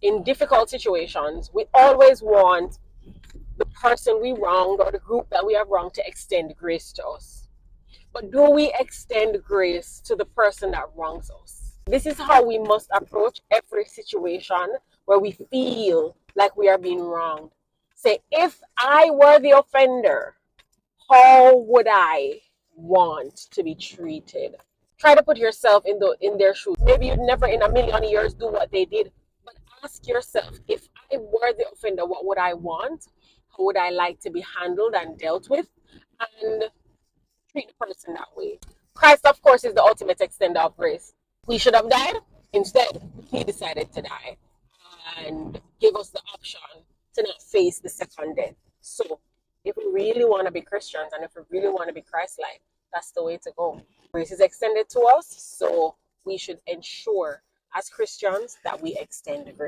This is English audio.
in difficult situations, we always want the person we wronged or the group that we have wronged to extend grace to us. But do we extend grace to the person that wrongs us? This is how we must approach every situation where we feel like we are being wronged. Say, if I were the offender, how would I want to be treated? Try to put yourself in their shoes. Maybe you'd never in a million years do what they did, but ask yourself, if I were the offender, what would I want? How would I like to be handled and dealt with? And treat the person that way. Christ, of course, is the ultimate extender of grace. We should have died. Instead, he decided to die and give us the option to not face the second death. So, if we really want to be Christians and if we really want to be Christ-like, that's the way to go. Grace is extended to us, so we should ensure as Christians that we extend grace.